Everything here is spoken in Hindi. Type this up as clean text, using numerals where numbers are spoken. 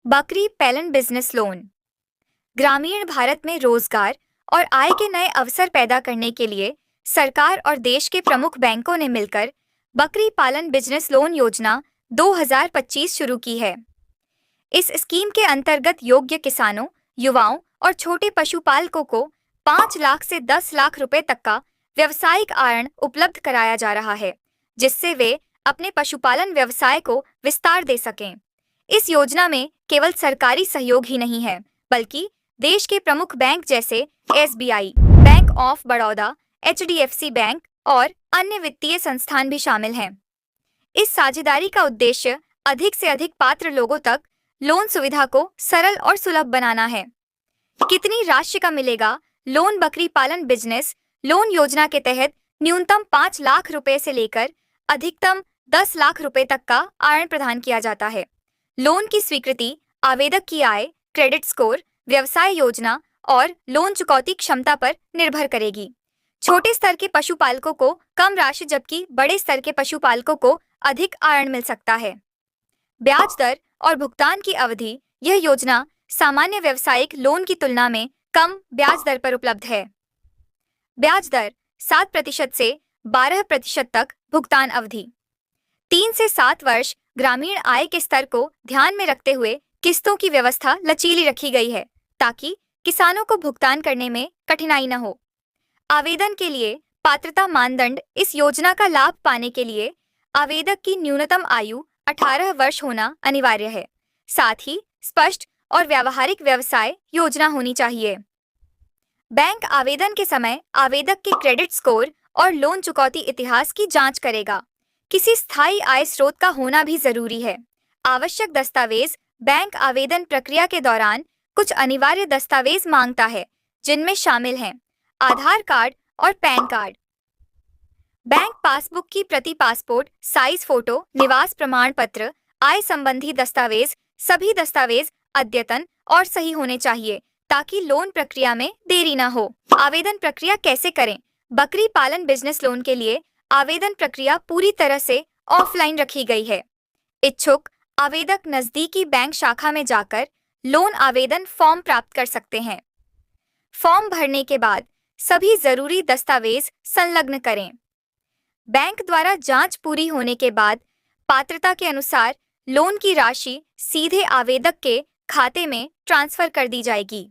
बकरी पालन बिजनेस लोन। ग्रामीण भारत में रोजगार और आय के नए अवसर पैदा करने के लिए सरकार और देश के प्रमुख बैंकों ने मिलकर बकरी पालन बिजनेस लोन योजना 2025 शुरू की है। इस स्कीम के अंतर्गत योग्य किसानों, युवाओं और छोटे पशुपालकों को 5 लाख से 10 लाख रुपए तक का व्यावसायिक ऋण उपलब्ध कराया जा रहा है, जिससे वे अपने पशुपालन व्यवसाय को विस्तार दे सकें। इस योजना में केवल सरकारी सहयोग ही नहीं है, बल्कि देश के प्रमुख बैंक जैसे SBI, bank of Baroda, HDFC bank और अन्य वित्तीय संस्थान भी शामिल हैं। इस साझेदारी का उद्देश्य अधिक से अधिक पात्र लोगों तक लोन सुविधा को सरल और सुलभ बनाना है। कितनी राशि का मिलेगा लोन? बकरी पालन बिजनेस लोन योजना के तहत न्यूनतम 5 लाख रुपए से लेकर अधिकतम 10 लाख रुपए तक का ऋण प्रदान किया जाता है। लोन की स्वीकृति आवेदक की आय, क्रेडिट स्कोर, व्यवसाय योजना और लोन चुकौती क्षमता पर निर्भर करेगी। छोटे स्तर के पशुपालकों को कम राशि, जबकि बड़े स्तर के पशुपालकों को अधिक ऋण मिल सकता है। ब्याज दर और भुगतान की अवधि। यह योजना सामान्य व्यावसायिक लोन की तुलना में कम ब्याज दर पर उपलब्ध है। ब्याज दर 7% से 12% तक। भुगतान अवधि 3 से 7 वर्ष। ग्रामीण आय के स्तर को ध्यान में रखते हुए किस्तों की व्यवस्था लचीली रखी गई है, ताकि किसानों को भुगतान करने में कठिनाई न हो। आवेदन के लिए पात्रता मानदंड। इस योजना का लाभ पाने के लिए आवेदक की न्यूनतम आयु 18 वर्ष होना अनिवार्य है। साथ ही स्पष्ट और व्यावहारिक व्यवसाय योजना होनी चाहिए। बैंक आवेदन के समय आवेदक के क्रेडिट स्कोर और लोन चुकौती इतिहास की जांच करेगा। किसी स्थायी आय स्रोत का होना भी जरूरी है। आवश्यक दस्तावेज। बैंक आवेदन प्रक्रिया के दौरान कुछ अनिवार्य दस्तावेज मांगता है, जिनमें शामिल हैं आधार कार्ड और पैन कार्ड, बैंक पासबुक की प्रति, पासपोर्ट साइज फोटो, निवास प्रमाण पत्र, आय संबंधी दस्तावेज। सभी दस्तावेज अद्यतन और सही होने चाहिए, ताकि लोन प्रक्रिया में देरी न हो। आवेदन प्रक्रिया कैसे करें? बकरी पालन बिजनेस लोन के लिए आवेदन प्रक्रिया पूरी तरह से ऑफलाइन रखी गई है। इच्छुक आवेदक नजदीकी बैंक शाखा में जाकर लोन आवेदन फॉर्म प्राप्त कर सकते हैं। फॉर्म भरने के बाद सभी जरूरी दस्तावेज संलग्न करें। बैंक द्वारा जांच पूरी होने के बाद पात्रता के अनुसार लोन की राशि सीधे आवेदक के खाते में ट्रांसफर कर दी जाएगी।